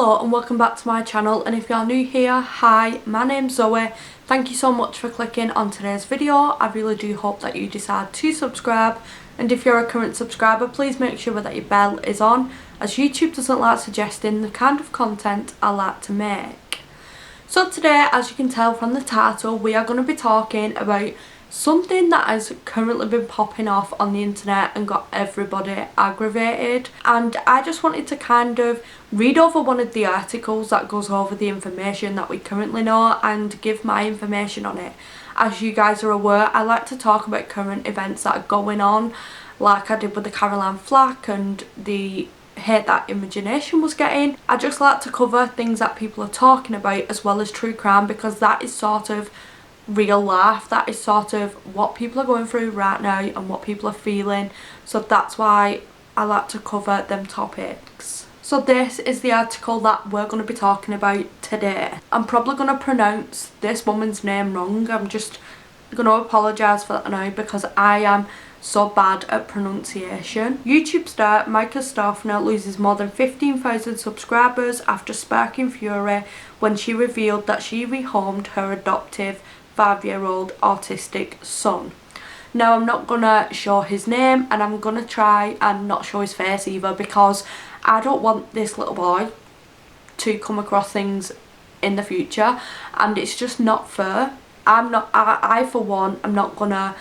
Hello and welcome back to my channel, and if you are new here, hi, my name's Zoe. Thank you so much for clicking on today's video. I really do hope that you decide to subscribe, and if you're a current subscriber, please make sure that your bell is on, as YouTube doesn't like suggesting the kind of content I like to make. So today, as you can tell from the title, we are going to be talking about something that has currently been popping off on the internet and got everybody aggravated, and I just wanted to kind of read over one of the articles that goes over the information that we currently know and give my information on it. As you guys are aware, I like to talk about current events that are going on, like I did with the Caroline Flack and the hate that Imagination was getting. I just like to cover things that people are talking about as well as true crime, because that is sort of real life, that is sort of what people are going through right now and what people are feeling, so that's why I like to cover them topics. So this is the article that we're going to be talking about today. I'm probably going to pronounce this woman's name wrong. I'm just going to apologise for that now because I am so bad at pronunciation. YouTube star Myka Stauffer loses more than 15,000 subscribers after sparking fury when she revealed that she rehomed her adoptive 5-year-old autistic son. Now, I'm not gonna show his name, and I'm gonna try and not show his face either, because I don't want this little boy to come across things in the future, and it's just not fair. I for one, I'm not gonna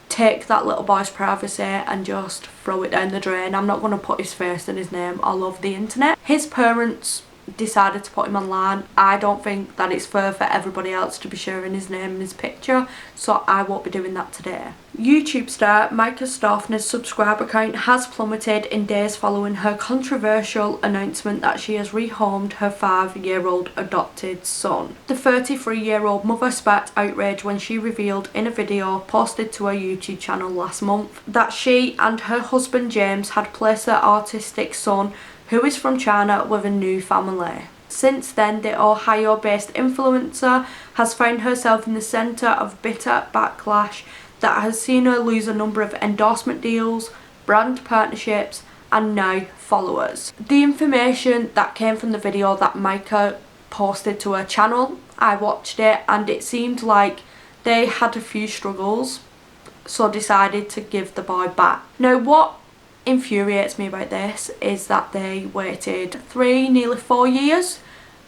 take that little boy's privacy and just throw it down the drain. I'm not gonna put his face and his name all over the internet. His parents decided to put him online. I don't think that it's fair for everybody else to be sharing his name and his picture, so I won't be doing that today. YouTube star Myka Stauffer's subscriber count has plummeted in days following her controversial announcement that she has rehomed her 5-year-old adopted son. The 33-year-old mother sparked outrage when she revealed in a video posted to her YouTube channel last month that she and her husband James had placed their autistic son, who is from China, with a new family. Since then, the Ohio-based influencer has found herself in the centre of bitter backlash that has seen her lose a number of endorsement deals, brand partnerships, and now followers. The information that came from the video that Myka posted to her channel, I watched it and it seemed like they had a few struggles, so decided to give the boy back. Now, what infuriates me about this is that they waited 3, nearly 4 years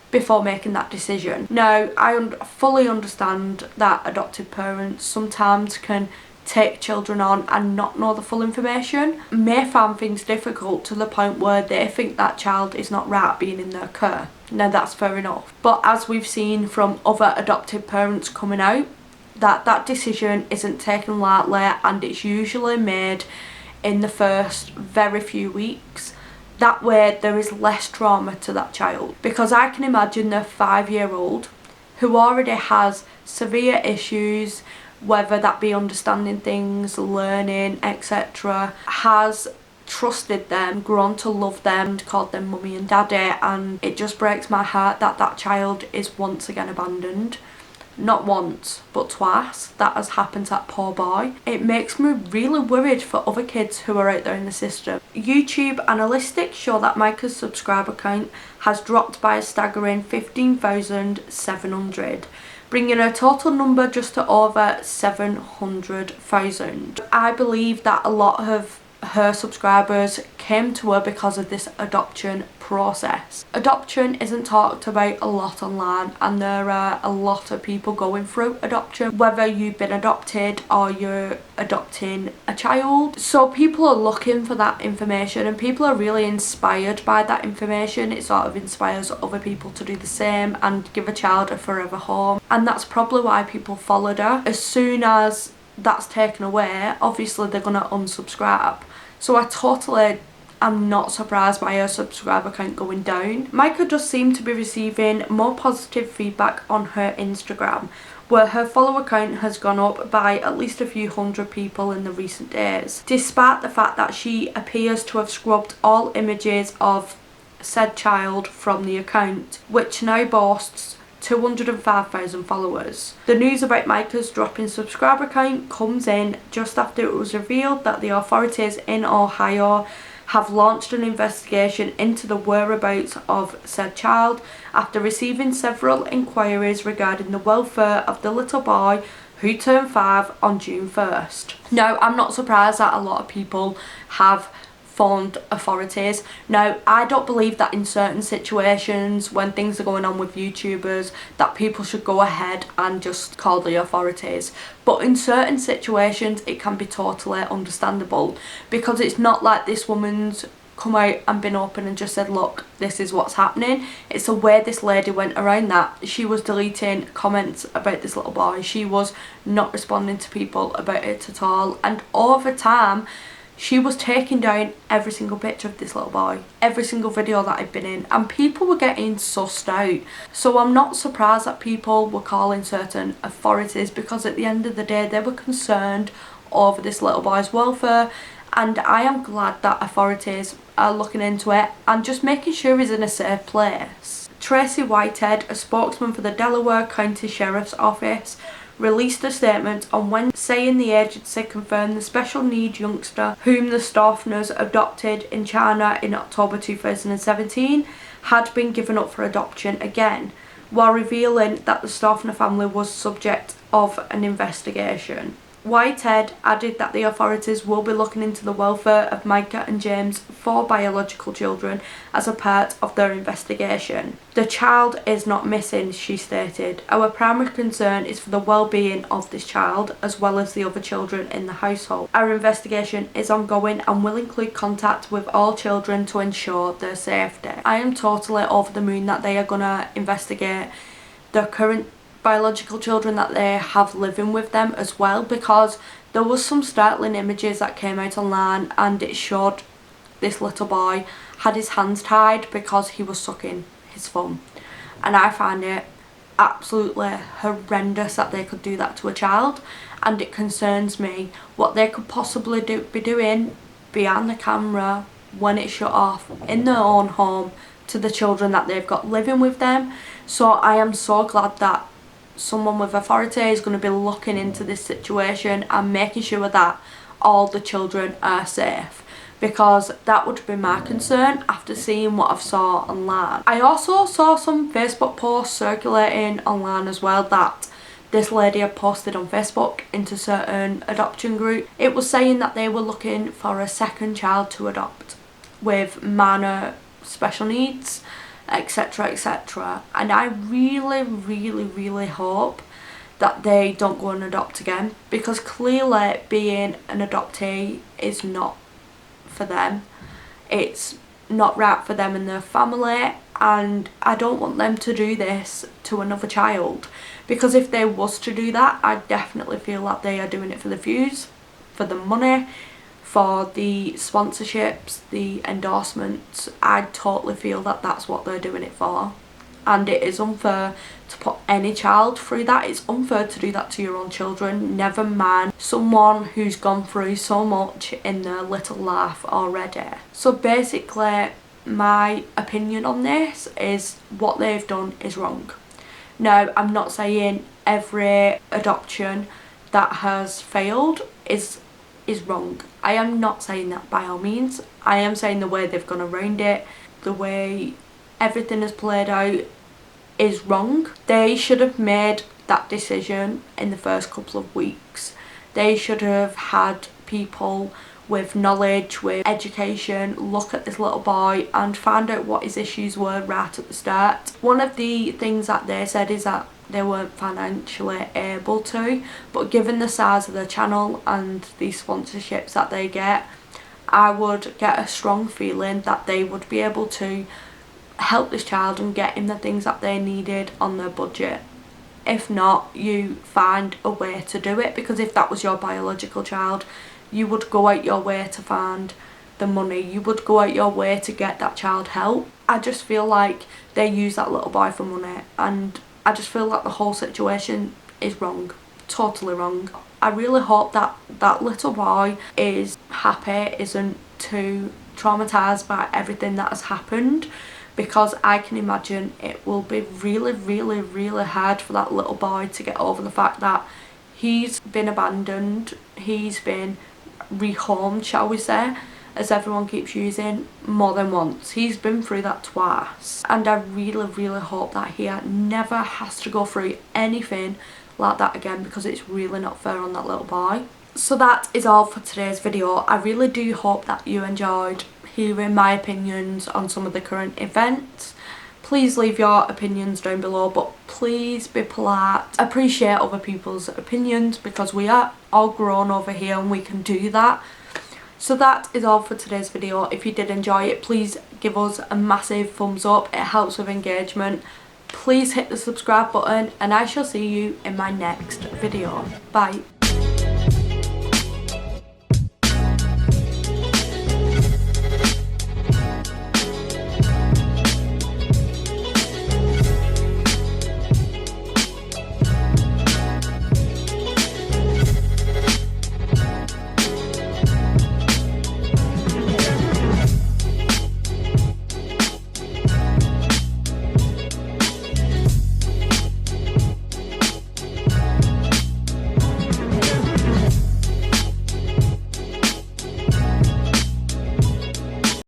before making that decision. Now, I fully understand that adoptive parents sometimes can take children on and not know the full information, may find things difficult to the point where they think that child is not right being in their care. Now, that's fair enough, but as we've seen from other adoptive parents coming out, that decision isn't taken lightly, and it's usually made in the first very few weeks. That way there is less trauma to that child, because I can imagine the 5-year-old who already has severe issues, whether that be understanding things, learning, etc., has trusted them, grown to love them, called them mummy and daddy, and it just breaks my heart that that child is once again abandoned. Not once, but twice. That has happened to that poor boy. It makes me really worried for other kids who are out there in the system. YouTube analytics show that Myka's subscriber count has dropped by a staggering 15,700, bringing her total number just to over 700,000. I believe that a lot of her subscribers came to her because of this adoption process. Adoption isn't talked about a lot online, and there are a lot of people going through adoption, whether you've been adopted or you're adopting a child. So people are looking for that information, and people are really inspired by that information. It sort of inspires other people to do the same and give a child a forever home, and that's probably why people followed her. As soon as that's taken away, obviously they're gonna unsubscribe. So I totally am not surprised by her subscriber count going down. Myka does seem to be receiving more positive feedback on her Instagram, where her follower count has gone up by at least a few hundred people in the recent days, despite the fact that she appears to have scrubbed all images of said child from the account, which now boasts 205,000 followers. The news about Myka's drop in subscriber count comes in just after it was revealed that the authorities in Ohio have launched an investigation into the whereabouts of said child after receiving several inquiries regarding the welfare of the little boy who turned 5 on June 1st. Now, I'm not surprised that a lot of people have phoned authorities. Now, I don't believe that in certain situations when things are going on with YouTubers that people should go ahead and just call the authorities, but in certain situations it can be totally understandable, because it's not like this woman's come out and been open and just said, look, this is what's happening. It's the way this lady went around that. She was deleting comments about this little boy. She was not responding to people about it at all, and over time she was taking down every single picture of this little boy, every single video that I've been in, and people were getting sussed out. So I'm not surprised that people were calling certain authorities, because at the end of the day they were concerned over this little boy's welfare, and I am glad that authorities are looking into it and just making sure he's in a safe place. Tracy Whitehead, a spokesman for the Delaware County Sheriff's Office, released a statement on Wednesday saying the agency confirmed the special needs youngster whom the Stauffers adopted in China in October 2017 had been given up for adoption again, while revealing that the Stauffer family was subject of an investigation. Whitehead added that the authorities will be looking into the welfare of Myka and James' 4 biological children as a part of their investigation. The child is not missing, she stated. Our primary concern is for the well-being of this child as well as the other children in the household. Our investigation is ongoing and will include contact with all children to ensure their safety. I am totally over the moon that they are going to investigate their current biological children that they have living with them as well, because there was some startling images that came out online and it showed this little boy had his hands tied because he was sucking his thumb, and I find it absolutely horrendous that they could do that to a child, and it concerns me what they could possibly be doing behind the camera when it's shut off in their own home to the children that they've got living with them. So I am so glad that someone with authority is going to be looking into this situation and making sure that all the children are safe, because that would be my concern after seeing what I've saw online. I also saw some Facebook posts circulating online as well that this lady had posted on Facebook into certain adoption groups. It was saying that they were looking for a second child to adopt with minor special needs, etc, etc, and I really hope that they don't go and adopt again, because clearly being an adoptee is not for them. It's not right for them and their family, and I don't want them to do this to another child, because if they was to do that, I definitely feel like they are doing it for the views, for the money, for the sponsorships, the endorsements. I totally feel that that's what they're doing it for, and it is unfair to put any child through that. It's unfair to do that to your own children, never mind someone who's gone through so much in their little life already. So basically my opinion on this is what they've done is wrong. Now, I'm not saying every adoption that has failed is wrong. I am not saying that by all means. I am saying the way they've gone around it, the way everything is played out is wrong. They should have made that decision in the first couple of weeks. They should have had people with knowledge, with education, look at this little boy and find out what his issues were right at the start. One of the things that they said is that they weren't financially able to, but given the size of the channel and the sponsorships that they get, I would get a strong feeling that they would be able to help this child and get him the things that they needed on their budget. If not, you find a way to do it, because if that was your biological child, you would go out your way to find the money, you would go out your way to get that child help. I just feel like they use that little boy for money, and I just feel like the whole situation is wrong, totally wrong. I really hope that that little boy is happy, isn't too traumatised by everything that has happened, because I can imagine it will be really hard for that little boy to get over the fact that he's been abandoned, he's been rehomed, shall we say, as everyone keeps using, more than once. He's been through that twice, and I really hope that he never has to go through anything like that again, because it's really not fair on that little boy. So that is all for today's video. I really do hope that you enjoyed hearing my opinions on some of the current events. Please leave your opinions down below, but please be polite. Appreciate other people's opinions, because we are all grown over here and we can do that. So that is all for today's video. If you did enjoy it, please give us a massive thumbs up. It helps with engagement. Please hit the subscribe button, and I shall see you in my next video. Bye.